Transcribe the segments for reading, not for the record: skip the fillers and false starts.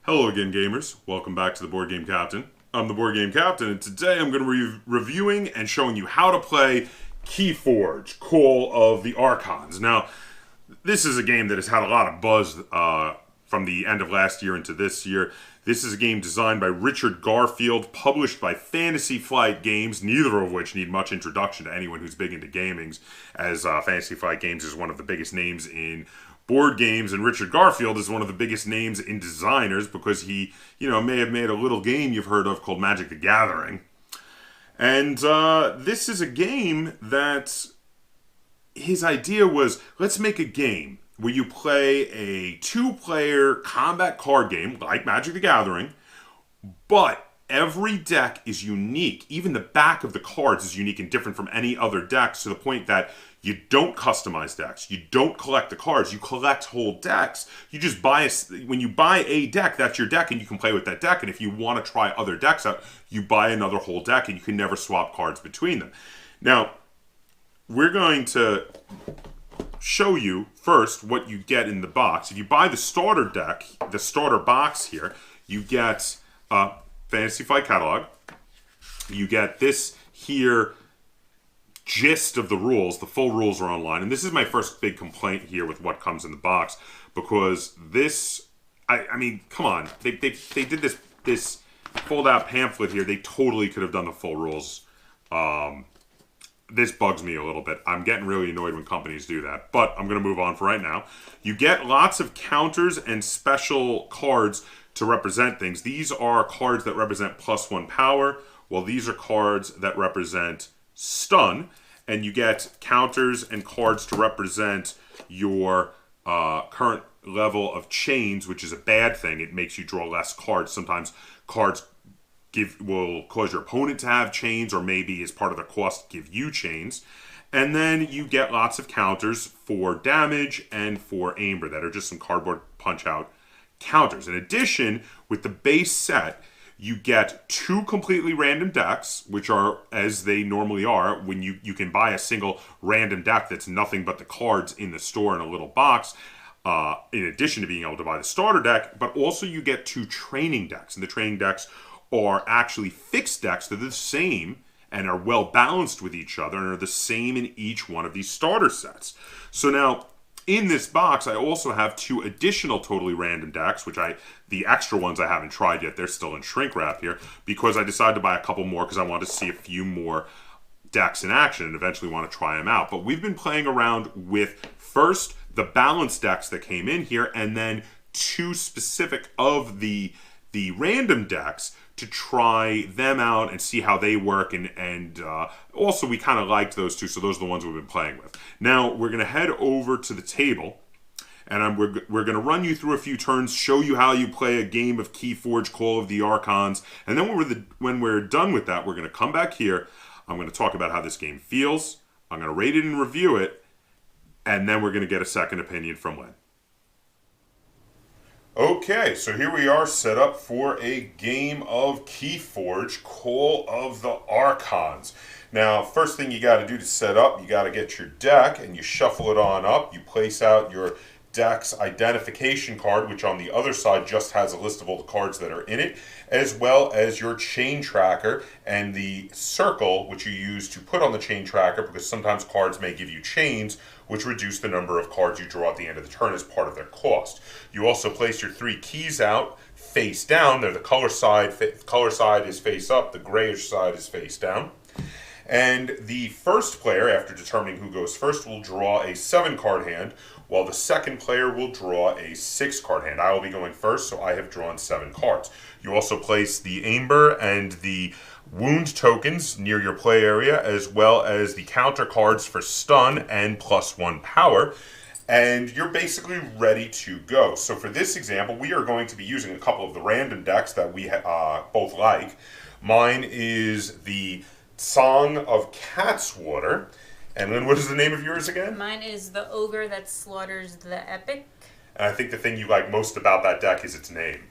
Hello again, gamers. Welcome back to the Board Game Captain. I'm the Board Game Captain, and today I'm going to be reviewing and showing you how to play KeyForge, Call of the Archons. Now, this is a game that has had a lot of buzz from the end of last year into this year. This is a game designed by Richard Garfield, published by Fantasy Flight Games, neither of which need much introduction to anyone who's big into gaming, as Fantasy Flight Games is one of the biggest names in board games, and Richard Garfield is one of the biggest names in designers because he, may have made a little game you've heard of called Magic the Gathering. And this is a game that his idea was, let's make a game where you play a two-player combat card game like Magic the Gathering, but every deck is unique. Even the back of the cards is unique and different from any other decks, to the point that you don't customize decks. You don't collect the cards. You collect whole decks. You just buy when you buy a deck, that's your deck, and you can play with that deck. And if you want to try other decks out, you buy another whole deck, and you can never swap cards between them. Now, we're going to show you first what you get in the box. If you buy the starter deck, the starter box here, you get a Fantasy Flight catalog. You get this here gist of the rules. The full rules are online, and this is my first big complaint here with what comes in the box, because this, I mean, come on, they did this fold out pamphlet here. They totally could have done the full rules. This bugs me a little bit. I'm getting really annoyed when companies do that, but I'm going to move on for right now. You get lots of counters and special cards to represent things. These are cards that represent +1 power, while these are cards that represent stun, and you get counters and cards to represent your current level of chains, which is a bad thing. It makes you draw less cards. Sometimes cards will cause your opponent to have chains, or maybe as part of the cost give you chains. And then you get lots of counters for damage and for Amber that are just some cardboard punch out counters. In addition, with the base set, you get 2 completely random decks, which are as they normally are when you can buy a single random deck that's nothing but the cards in the store in a little box, in addition to being able to buy the starter deck. But also you get 2 training decks, and the training decks are actually fixed decks. They're the same and are well balanced with each other and are the same in each one of these starter sets. So now, in this box, I also have 2 additional totally random decks, which the extra ones I haven't tried yet. They're still in shrink wrap here, because I decided to buy a couple more because I wanted to see a few more decks in action and eventually want to try them out. But we've been playing around with, first, the balanced decks that came in here, and then 2 specific of the random decks to try them out and see how they work, and also we kind of liked those 2, so those are the ones we've been playing with. Now we're going to head over to the table, and we're going to run you through a few turns, show you how you play a game of KeyForge Call of the Archons, and then when we're done with that, we're going to come back here. I'm going to talk about how this game feels, I'm going to rate it and review it, and then we're going to get a second opinion from Len. Okay, so here we are set up for a game of KeyForge, Call of the Archons. Now, first thing you got to do to set up, you got to get your deck and you shuffle it on up. You place out your deck's identification card, which on the other side just has a list of all the cards that are in it, as well as your chain tracker and the circle, which you use to put on the chain tracker, because sometimes cards may give you chains, which reduce the number of cards you draw at the end of the turn as part of their cost. You also place your 3 keys out face down. They're the color side. Color side is face up. The grayish side is face down. And the first player, after determining who goes first, will draw a 7-card hand, while the second player will draw a 6-card hand. I will be going first, so I have drawn 7 cards. You also place the Amber and the wound tokens near your play area, as well as the counter cards for stun and +1 power, and you're basically ready to go. So for this example, we are going to be using a couple of the random decks that we both like. Mine is the Song of Catswater. And Lynn, what is the name of yours again? Mine is the Ogre that slaughters the epic. And I think the thing you like most about that deck is its name.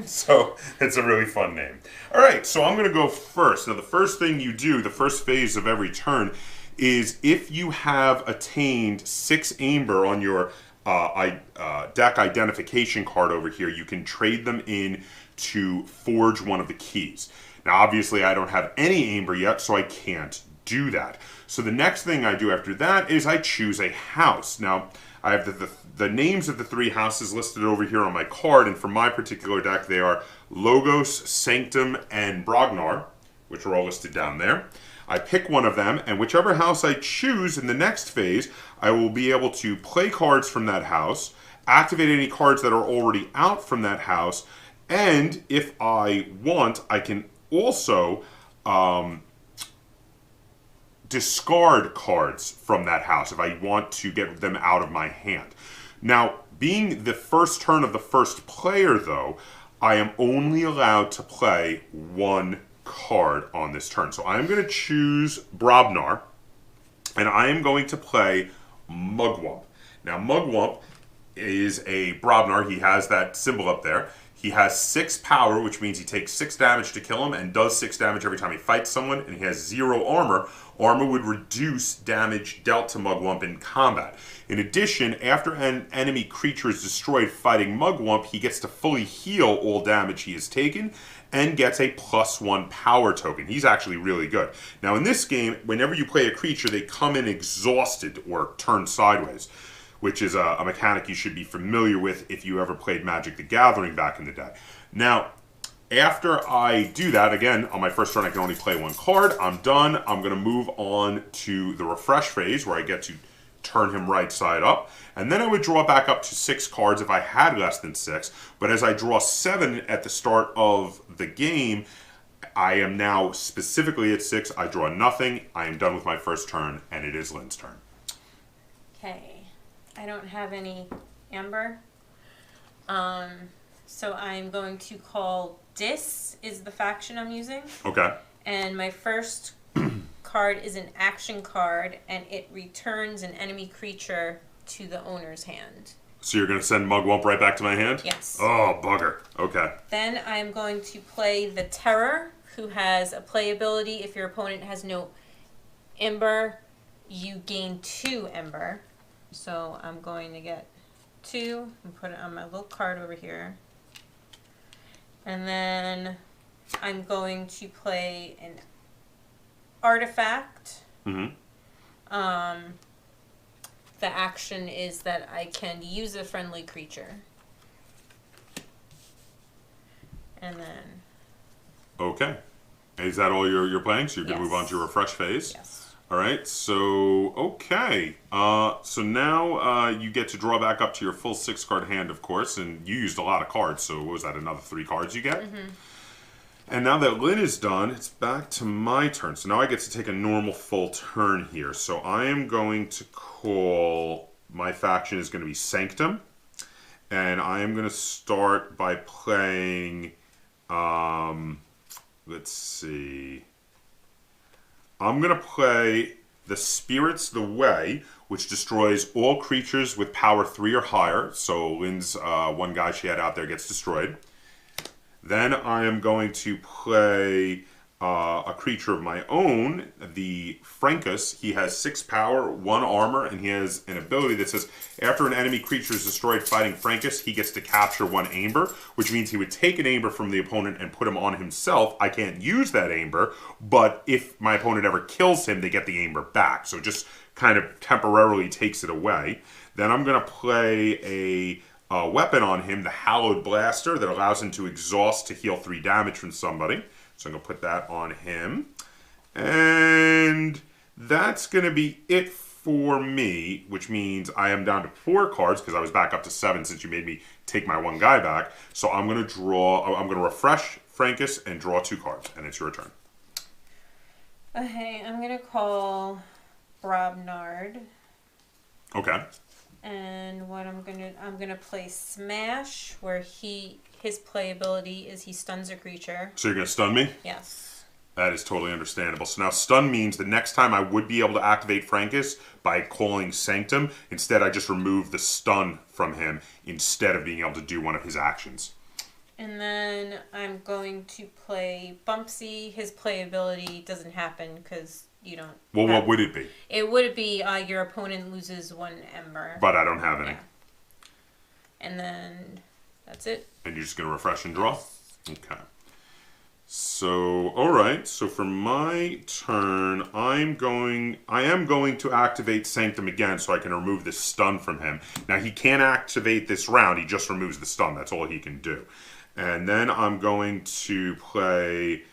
So it's a really fun name. All right, so I'm going to go first. Now, the first thing you do, the first phase of every turn, is if you have attained 6 Amber on your deck identification card over here, you can trade them in to forge one of the keys. Now, obviously, I don't have any Amber yet, so I can't do that. So the next thing I do after that is I choose a house. Now, I have the names of the 3 houses listed over here on my card, and for my particular deck, they are Logos, Sanctum, and Brognar, which are all listed down there. I pick one of them, and whichever house I choose in the next phase, I will be able to play cards from that house, activate any cards that are already out from that house, and if I want, I can also discard cards from that house if I want to get them out of my hand. Now, being the first turn of the first player, though, I am only allowed to play 1 card on this turn. So I'm going to choose Brobnar, and I am going to play Mugwump. Now, Mugwump is a Brobnar. He has that symbol up there. He has 6 power, which means he takes 6 damage to kill him and does 6 damage every time he fights someone, and he has 0 armor. Armor would reduce damage dealt to Mugwump in combat. In addition, after an enemy creature is destroyed fighting Mugwump, he gets to fully heal all damage he has taken and gets a +1 power token. He's actually really good. Now, in this game, whenever you play a creature, they come in exhausted or turned sideways, which is a mechanic you should be familiar with if you ever played Magic the Gathering back in the day. Now, after I do that, again, on my first turn I can only play 1 card. I'm done. I'm going to move on to the refresh phase where I get to turn him right side up. And then I would draw back up to 6 cards if I had less than 6. But as I draw 7 at the start of the game, I am now specifically at 6. I draw nothing. I am done with my first turn, and it is Lynn's turn. Okay. I don't have any Amber. So I'm going to call Dis is the faction I'm using. Okay. And my first card is an action card, and it returns an enemy creature to the owner's hand. So you're going to send Mugwump right back to my hand? Yes. Oh, bugger. Okay. Then I'm going to play the Terror, who has a playability. If your opponent has no Ember, you gain 2 Ember. So I'm going to get 2 and put it on my little card over here. And then I'm going to play an artifact. Mm-hmm. The action is that I can use a friendly creature. And then... Okay. Is that all you're playing? So you're going to Yes. move on to your refresh phase? Yes. All right, so, okay. So now you get to draw back up to your full 6-card hand, of course, and you used a lot of cards, so what was that, another 3 cards you get? Mm-hmm. And now that Lynn is done, it's back to my turn. So now I get to take a normal full turn here. So I am going to call, my faction is going to be Sanctum, and I am going to start by playing, let's see... I'm going to play the Spirits the Way, which destroys all creatures with power 3 or higher. So Lynn's 1 guy she had out there gets destroyed. Then I am going to play a creature of my own, the Frankus. He has 6 power, 1 armor, and he has an ability that says, after an enemy creature is destroyed fighting Frankus, he gets to capture 1 Amber, which means he would take an Amber from the opponent and put him on himself. I can't use that Amber, but if my opponent ever kills him, they get the Amber back. So it just kind of temporarily takes it away. Then I'm going to play a weapon on him, the Hallowed Blaster, that allows him to exhaust to heal 3 damage from somebody. So I'm going to put that on him. And that's going to be it for me, which means I am down to 4 cards because I was back up to 7 since you made me take my 1 guy back. So I'm going to refresh Frankus and draw 2 cards, and it's your turn. Okay, I'm going to call Brobnard. Okay. And what I'm gonna play Smash, where his playability is he stuns a creature. So you're going to stun me? Yes. That is totally understandable. So now stun means the next time I would be able to activate Frankus by calling Sanctum. Instead, I just remove the stun from him instead of being able to do one of his actions. And then I'm going to play Bumpsy. His playability doesn't happen because you don't... Well, what would it be? It would be your opponent loses 1 Ember. But I don't have any. Yeah. And then that's it. And you're just going to refresh and draw? Okay. So, alright, so for my turn, I am going to activate Sanctum again so I can remove this stun from him. Now, he can't activate this round, he just removes the stun, that's all he can do. And then I'm going to play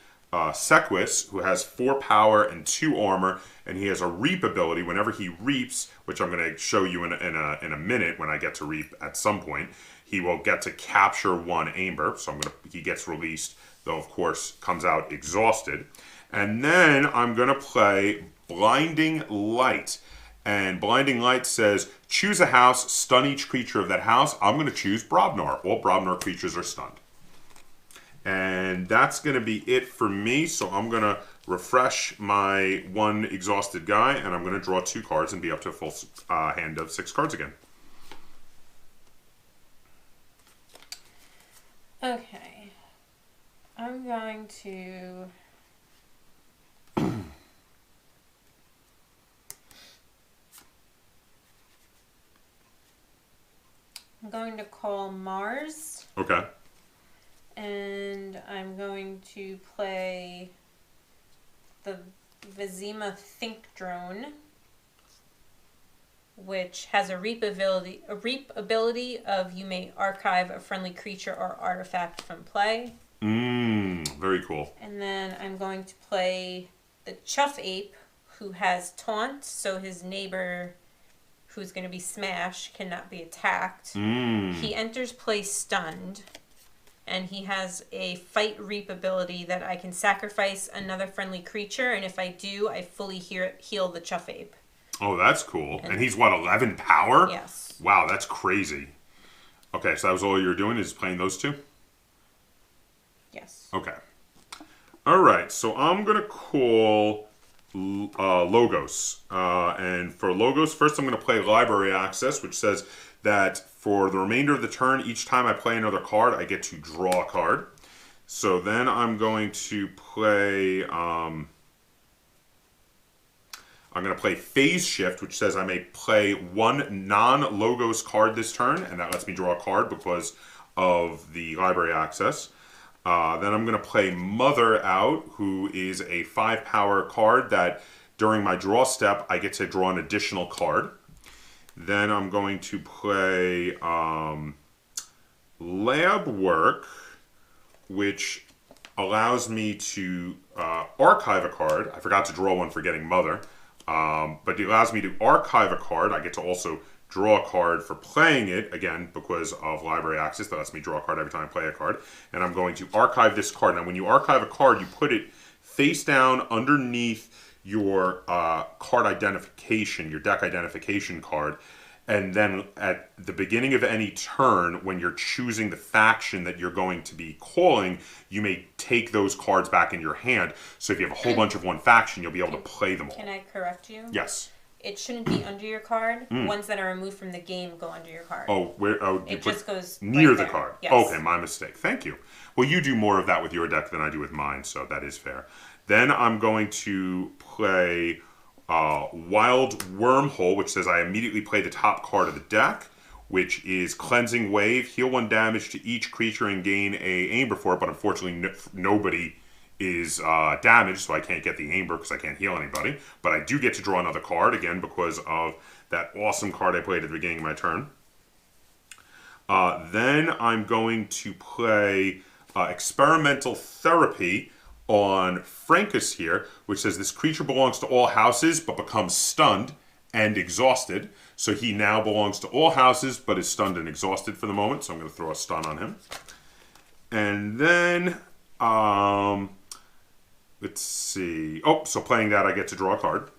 Sequus, who has 4 power and 2 armor, and he has a Reap ability. Whenever he reaps, which I'm going to show you in a minute when I get to Reap at some point, he will get to capture 1 Amber, so he gets released, though of course comes out exhausted. And then I'm going to play Blinding Light. And Blinding Light says, choose a house, stun each creature of that house. I'm going to choose Brobnar. All Brobnar creatures are stunned. And that's going to be it for me. So I'm going to refresh my 1 exhausted guy, and I'm going to draw 2 cards and be up to a full hand of 6 cards again. Okay. I'm going to... I'm going to call Mars. Okay. And I'm going to play the Vizima Think Drone, which has a reap ability of you may archive a friendly creature or artifact from play. Very cool. And then I'm going to play the Chuff Ape, who has taunt, so his neighbor, who's going to be smashed, cannot be attacked. He enters play stunned, and he has a fight reap ability that I can sacrifice another friendly creature, and if I do, I fully heal the Chuff Ape. Oh, that's cool. And he's what, 11 power? Yes. Wow, that's crazy. Okay, so that was all you were doing, is playing those 2? Yes. Okay. Alright, so I'm going to call Logos. And for Logos, first I'm going to play Library Access, which says that for the remainder of the turn, each time I play another card, I get to draw a card. So then I'm going to play... I'm going to play Phase Shift, which says I may play 1 non-Logos card this turn, and that lets me draw a card because of the Library Access. Then I'm going to play Mother out, who is a 5 power card that during my draw step, I get to draw an additional card. Then I'm going to play Lab Work, which allows me to archive a card. I forgot to draw one for getting Mother. But it allows me to archive a card. I get to also draw a card for playing it, again, because of Library Access. That lets me draw a card every time I play a card. And I'm going to archive this card. Now, when you archive a card, you put it face down underneath your card identification, your deck identification card. And then at the beginning of any turn, when you're choosing the faction that you're going to be calling, you may take those cards back in your hand. So if you have a whole bunch of one faction, you'll be able to play them all. Can I correct you? Yes. It shouldn't be under your card. Ones that are removed from the game go under your card. Oh, where? Oh, it just goes near right the there. card. Yes. Okay, my mistake. Thank you. Well, you do more of that with your deck than I do with mine, so that is fair. Then I'm going to play Wild Wormhole, which says I immediately play the top card of the deck, which is Cleansing Wave. Heal 1 damage to each creature and gain a Amber for it, but unfortunately nobody is damaged, so I can't get the Amber because I can't heal anybody. But I do get to draw another card, again, because of that awesome card I played at the beginning of my turn. Then I'm going to play Experimental Therapy on Frankus here, which says this creature belongs to all houses but becomes stunned and exhausted. So he now belongs to all houses but is stunned and exhausted for the moment, so I'm going to throw a stun on him. And then, let's see. Oh, so playing that, I get to draw a card.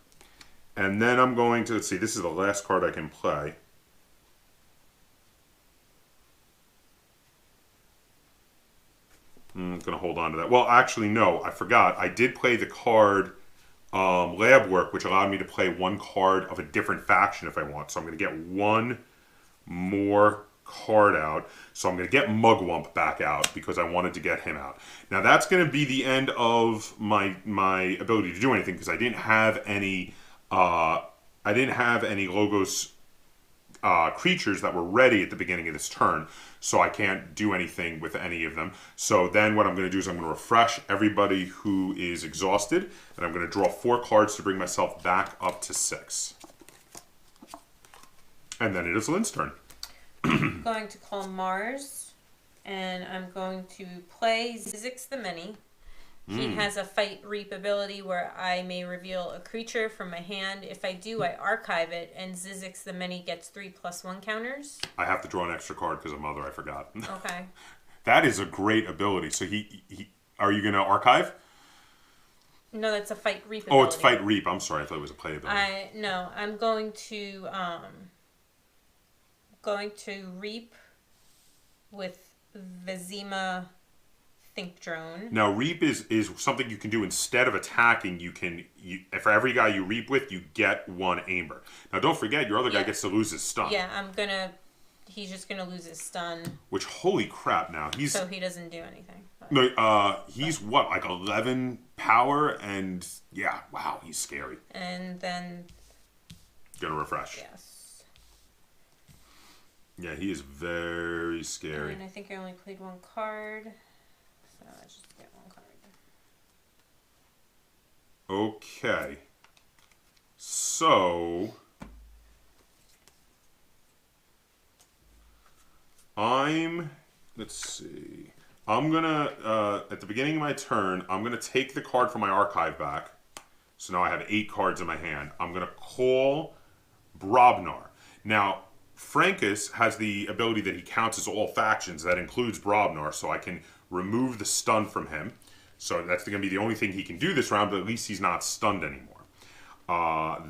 And then I'm going to, let's see, this is the last card I can play. I'm going to hold on to that. Well, actually, no, I forgot. I did play the card Lab Work, which allowed me to play 1 card of a different faction if I want. So I'm going to get 1 more card out. So I'm going to get Mugwump back out because I wanted to get him out. Now, that's going to be the end of my ability to do anything because I didn't have any Logos creatures that were ready at the beginning of this turn, so I can't do anything with any of them. So then what I'm going to do is I'm going to refresh everybody who is exhausted, and I'm going to draw 4 cards to bring myself back up to 6. And then it is Lynn's turn. I'm going to call Mars, and I'm going to play Zizix the Many. He has a Fight Reap ability where I may reveal a creature from my hand. If I do, I archive it, and Zizix the Many gets 3+1 counters. I have to draw an extra card because of Mother, I forgot. Okay. That is a great ability. So he are you going to archive? No, that's a Fight Reap ability. Oh, it's Fight Reap. I'm sorry, I thought it was a play ability. No, I'm going to reap with Vizima Think Drone. Now, reap is something you can do instead of attacking. For every guy you reap with, you get 1 amber. Now, don't forget, your other guy gets to lose his stun. Yeah, he's just gonna lose his stun. Which, holy crap! Now so he doesn't do anything. But. No, he's what, like 11 power, and yeah, wow, he's scary. And then gonna refresh. Yes. Yeah, he is very scary. And I think I only played 1 card. So I just get 1 card. Okay. So let's see. I'm gonna at the beginning of my turn, I'm gonna take the card from my archive back. So now I have 8 cards in my hand. I'm gonna call Brobnar. Now, Frankus has the ability that he counts as all factions. That includes Brobnar, so I can remove the stun from him. So that's going to be the only thing he can do this round, but at least he's not stunned anymore.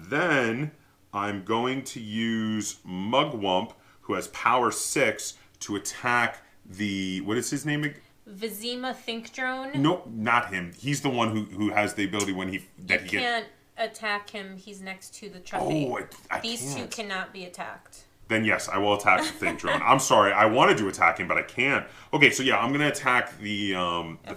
Then I'm going to use Mugwump, who has power 6, to attack the... What is his name again? Vizima Think Drone? No, not him. He's the one who has the ability when he can't attack him. He's next to the trophy. Oh, I These can't. 2 cannot be attacked. Then yes, I will attack the Think Drone. I'm sorry, I wanted to attack him, but I can't. Okay, so yeah, I'm going to attack the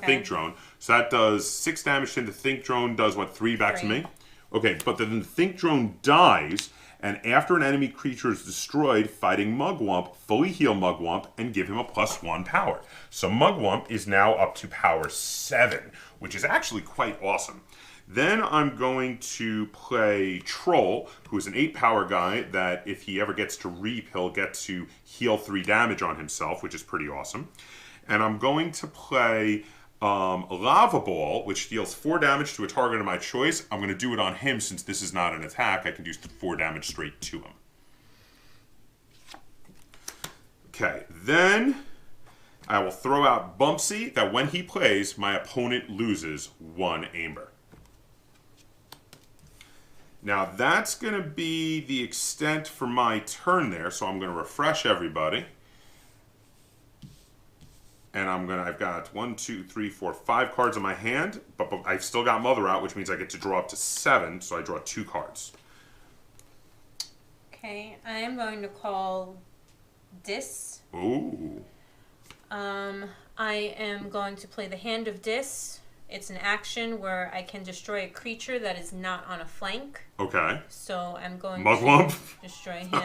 Think Drone. So that does 6 damage to him. The Think Drone does, what, 3 back to me? Okay, but then the Think Drone dies, and after an enemy creature is destroyed, fighting Mugwump, fully heal Mugwump, and give him a +1 power. So Mugwump is now up to power 7, which is actually quite awesome. Then I'm going to play Troll, who is an 8 power guy that if he ever gets to reap, he'll get to heal 3 damage on himself, which is pretty awesome. And I'm going to play Lava Ball, which deals 4 damage to a target of my choice. I'm going to do it on him since this is not an attack. I can do 4 damage straight to him. Okay, then I will throw out Bumpsy, that when he plays, my opponent loses 1 amber. Now, that's going to be the extent for my turn there, so I'm going to refresh everybody. And I've got 1, 2, 3, 4, 5 cards in my hand, but I've still got Mother out, which means I get to draw up to 7, so I draw 2 cards. Okay, I am going to call Dis. Ooh. I am going to play the Hand of Dis. It's an action where I can destroy a creature that is not on a flank. Okay. So I'm going Mugwump? to destroy him.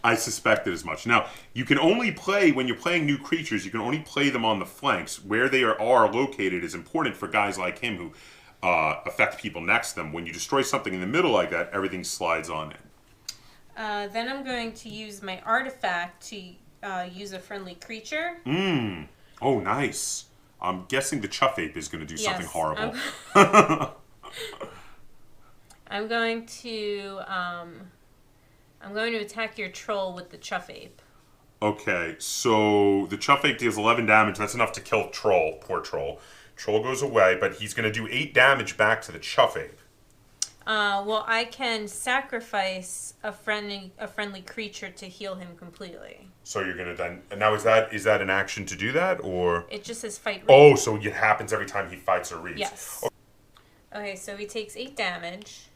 I suspected as much. Now, you can only play, when you're playing new creatures, you can only play them on the flanks. Where they are located is important for guys like him who affect people next to them. When you destroy something in the middle like that, everything slides on in. Then I'm going to use my artifact to use a friendly creature. Oh, nice. I'm guessing the Chuff Ape is going to do something horrible. I'm going to attack your troll with the Chuff Ape. Okay, so the Chuff Ape deals 11 damage. That's enough to kill Troll. Poor Troll. Troll goes away, but he's going to do 8 damage back to the Chuff Ape. Well, I can sacrifice a friendly creature to heal him completely. So you're gonna then... Now, is that an action to do that, or... It just says fight reap. Oh, so it happens every time he fights or reaps. Yes. Okay, so he takes 8 damage,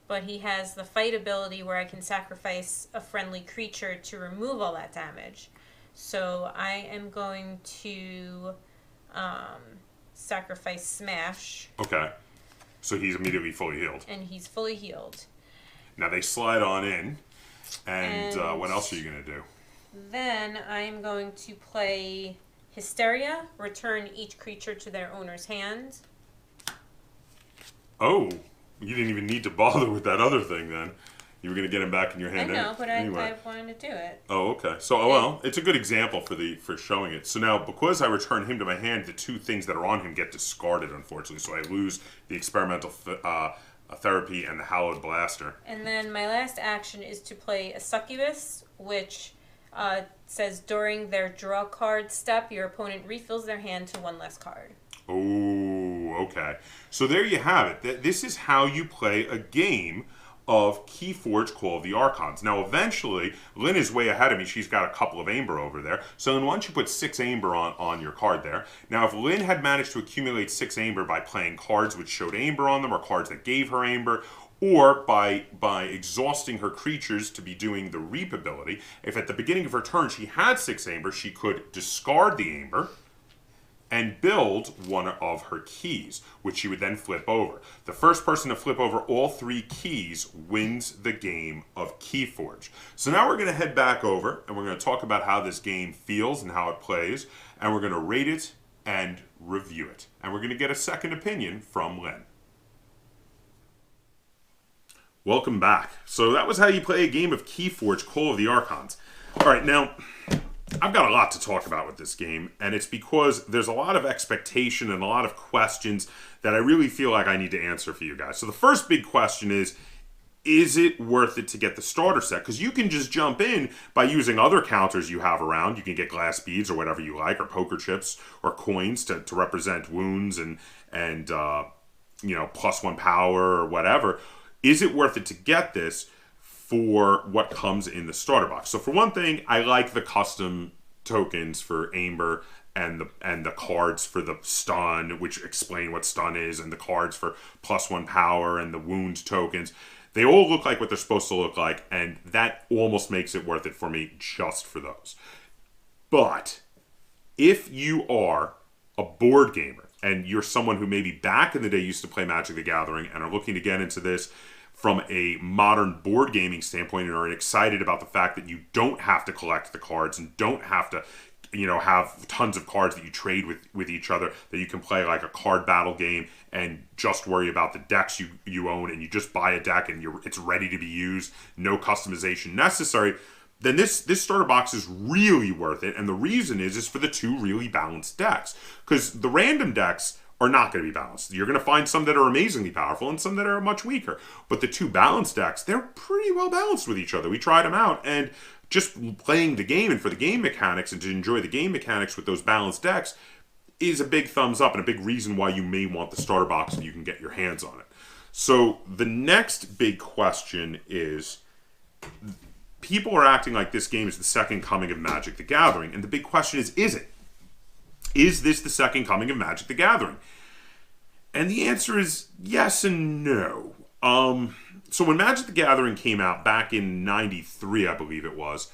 but he has the fight ability where I can sacrifice a friendly creature to remove all that damage. So I am going to sacrifice Smash. Okay. So he's immediately fully healed. And he's fully healed. Now they slide on in. And what else are you going to do? Then I'm going to play Hysteria. Return each creature to their owner's hand. Oh, you didn't even need to bother with that other thing then. You were going to get him back in your hand. I know, but anyway. I wanted to do it. Oh, okay. So, well, it's a good example for showing it. So now, because I return him to my hand, the two things that are on him get discarded, unfortunately. So I lose the experimental therapy and the hallowed blaster. And then my last action is to play a succubus, which says during their draw card step, your opponent refills their hand to one less card. Oh, okay. So there you have it. This is how you play a game of KeyForge Call of the Archons. Now, eventually, Lynn is way ahead of me. She's got a couple of Amber over there. So then once you put 6 Amber on your card there. Now, if Lynn had managed to accumulate 6 Amber by playing cards which showed Amber on them, or cards that gave her Amber, or by exhausting her creatures to be doing the Reap ability, if at the beginning of her turn she had 6 Amber, she could discard the Amber and build one of her keys, which she would then flip over. The first person to flip over all 3 keys wins the game of KeyForge. So now we're going to head back over, and we're going to talk about how this game feels and how it plays, and we're going to rate it and review it. And we're going to get a second opinion from Lynn. Welcome back. So that was how you play a game of KeyForge Call of the Archons. All right, now I've got a lot to talk about with this game, and it's because there's a lot of expectation and a lot of questions that I really feel like I need to answer for you guys. So the first big question is it worth it to get the starter set? Because you can just jump in by using other counters you have around. You can get glass beads or whatever you like, or poker chips or coins to represent wounds and +1 power or whatever. Is it worth it to get this for what comes in the starter box? So for one thing, I like the custom tokens for Amber and the cards for the stun, which explain what stun is, and the cards for +1 power and the wound tokens. They all look like what they're supposed to look like, and that almost makes it worth it for me just for those. But if you are a board gamer and you're someone who maybe back in the day used to play Magic the Gathering and are looking to get into this from a modern board gaming standpoint and are excited about the fact that you don't have to collect the cards and don't have to, have tons of cards that you trade with each other, that you can play like a card battle game and just worry about the decks you own, and you just buy a deck and it's ready to be used, no customization necessary, then this starter box is really worth it. And the reason is for the 2 really balanced decks. Because the random decks are not going to be balanced. You're going to find some that are amazingly powerful and some that are much weaker. But the 2 balanced decks, they're pretty well balanced with each other. We tried them out, and just playing the game and for the game mechanics and to enjoy the game mechanics with those balanced decks is a big thumbs up and a big reason why you may want the starter box and you can get your hands on it. So the next big question is, people are acting like this game is the second coming of Magic the Gathering, and the big question is it? Is this the second coming of Magic the Gathering? And the answer is yes and no. So when Magic the Gathering came out back in 93, I believe it was,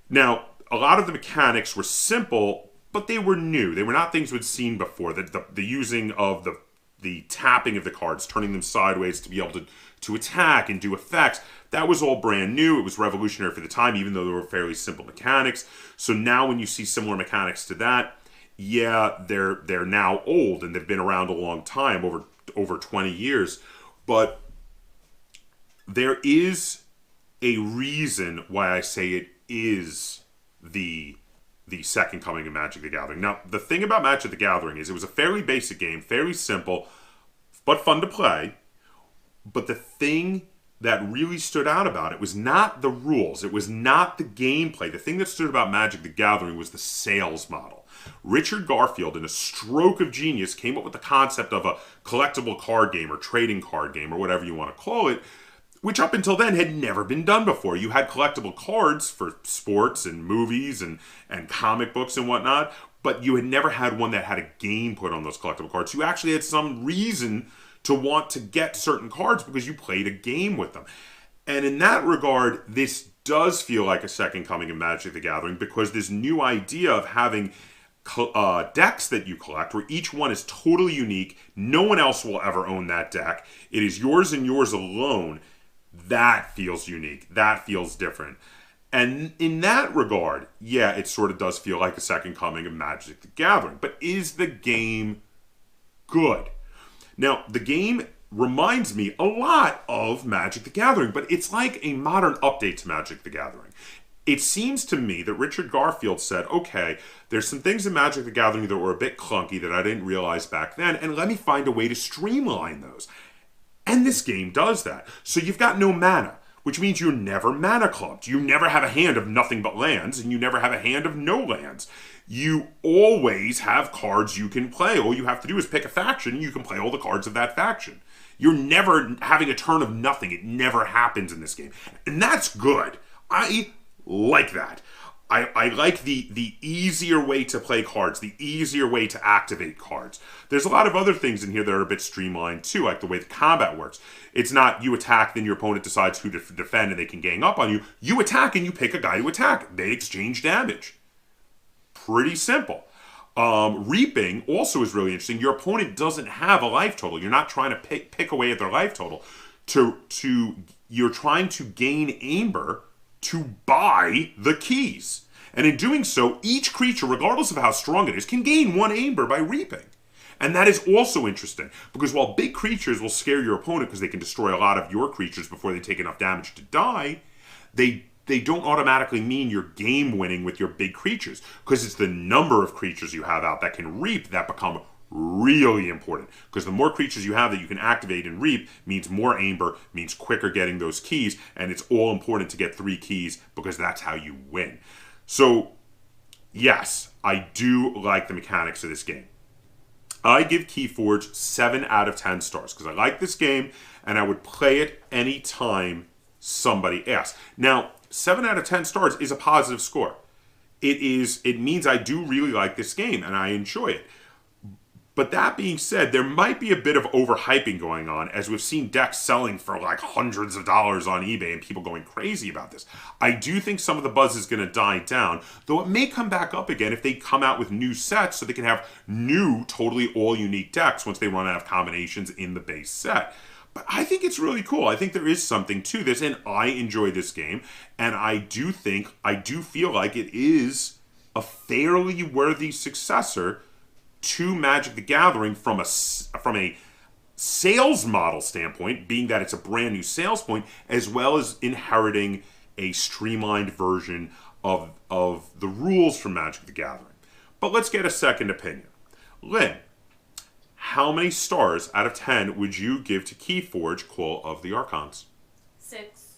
now, a lot of the mechanics were simple, but they were new. They were not things we'd seen before. The using of the tapping of the cards, turning them sideways to be able to attack and do effects, that was all brand new. It was revolutionary for the time, even though they were fairly simple mechanics. So now when you see similar mechanics to that, yeah, they're now old and they've been around a long time, over 20 years. But there is a reason why I say it is the second coming of Magic the Gathering. Now, the thing about Magic the Gathering is it was a fairly basic game, fairly simple, but fun to play. But the thing that really stood out about it was not the rules. It was not the gameplay. The thing that stood about Magic the Gathering was the sales model. Richard Garfield, in a stroke of genius, came up with the concept of a collectible card game or trading card game or whatever you want to call it, which up until then had never been done before. You had collectible cards for sports and movies and comic books and whatnot, but you had never had one that had a game put on those collectible cards. You actually had some reason to want to get certain cards because you played a game with them. And in that regard, this does feel like a second coming of Magic the Gathering, because this new idea of having decks that you collect where each one is totally unique, no one else will ever own that deck, it is yours and yours alone, That feels unique. That feels different. And in that regard, yeah, it sort of does feel like a second coming of Magic the Gathering. But is the game good? Now, the game reminds me a lot of Magic the Gathering, but it's like a modern update to Magic the Gathering. It seems to me that Richard Garfield said, okay, there's some things in Magic the Gathering that were a bit clunky that I didn't realize back then, and let me find a way to streamline those. And this game does that. So you've got no mana, which means you're never mana clubbed. You never have a hand of nothing but lands, and you never have a hand of no lands. You always have cards you can play. All you have to do is pick a faction, and you can play all the cards of that faction. You're never having a turn of nothing. It never happens in this game. And that's good. I like that. I like the easier way to play cards, the easier way to activate cards. There's a lot of other things in here that are a bit streamlined too, like the way the combat works. It's not you attack, then your opponent decides who to defend and they can gang up on you. You attack and you pick a guy to attack. They exchange damage. Pretty simple. Reaping also is really interesting. Your opponent doesn't have a life total. You're not trying to pick away at their life total. You're trying to gain Amber to buy the keys. And in doing so, each creature, regardless of how strong it is, can gain 1 Amber by reaping. And that is also interesting, because while big creatures will scare your opponent because they can destroy a lot of your creatures before they take enough damage to die, they don't automatically mean you're game winning with your big creatures, because it's the number of creatures you have out that can reap that become really important, because the more creatures you have that you can activate and reap means more Amber, means quicker getting those keys, and it's all important to get 3 keys because that's how you win. So yes, I do like the mechanics of this game. I give KeyForge 7 out of 10 stars because I like this game and I would play it anytime somebody asks. Now, 7 out of 10 stars is a positive score. It means I do really like this game and I enjoy it. But that being said, there might be a bit of overhyping going on, as we've seen decks selling for like hundreds of dollars on eBay and people going crazy about this. I do think some of the buzz is going to die down, though it may come back up again if they come out with new sets so they can have new, totally all unique decks once they run out of combinations in the base set. But I think it's really cool. I think there is something to this, and I enjoy this game, and I do feel like it is a fairly worthy successor to Magic the Gathering from a sales model standpoint, being that it's a brand new sales point, as well as inheriting a streamlined version of the rules from Magic the Gathering. But let's get a second opinion. Lynn, how many stars out of 10 would you give to KeyForge Call of the Archons? 6.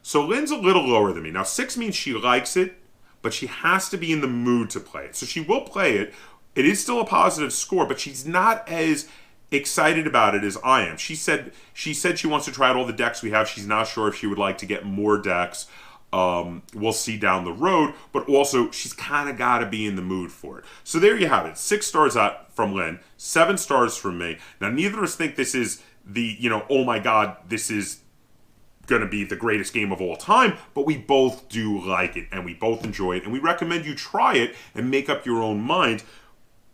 So Lynn's a little lower than me. Now 6 means she likes it, but she has to be in the mood to play it. So she will play it. It is still a positive score, but she's not as excited about it as I am. She said she wants to try out all the decks we have. She's not sure if she would like to get more decks. We'll see down the road, but also she's kind of got to be in the mood for it. So there you have it. 6 stars out from Lynn, 7 stars from me. Now, neither of us think this is the, oh my God, this is going to be the greatest game of all time, but we both do like it, and we both enjoy it, and we recommend you try it and make up your own mind,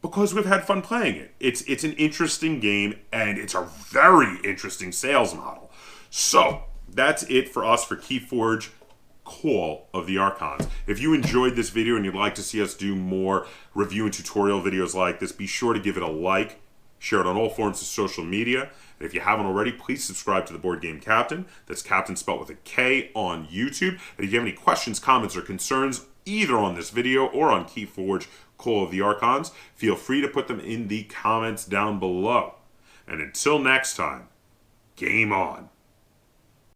because we've had fun playing it. It's an interesting game, and it's a very interesting sales model. So, that's it for us for KeyForge Call of the Archons. If you enjoyed this video and you'd like to see us do more review and tutorial videos like this, be sure to give it a like, share it on all forms of social media, and if you haven't already, please subscribe to the Board Game Captain. That's Captain spelled with a K on YouTube. And if you have any questions, comments, or concerns, either on this video or on KeyForge Call of the Archons, feel free to put them in the comments down below. And until next time, game on.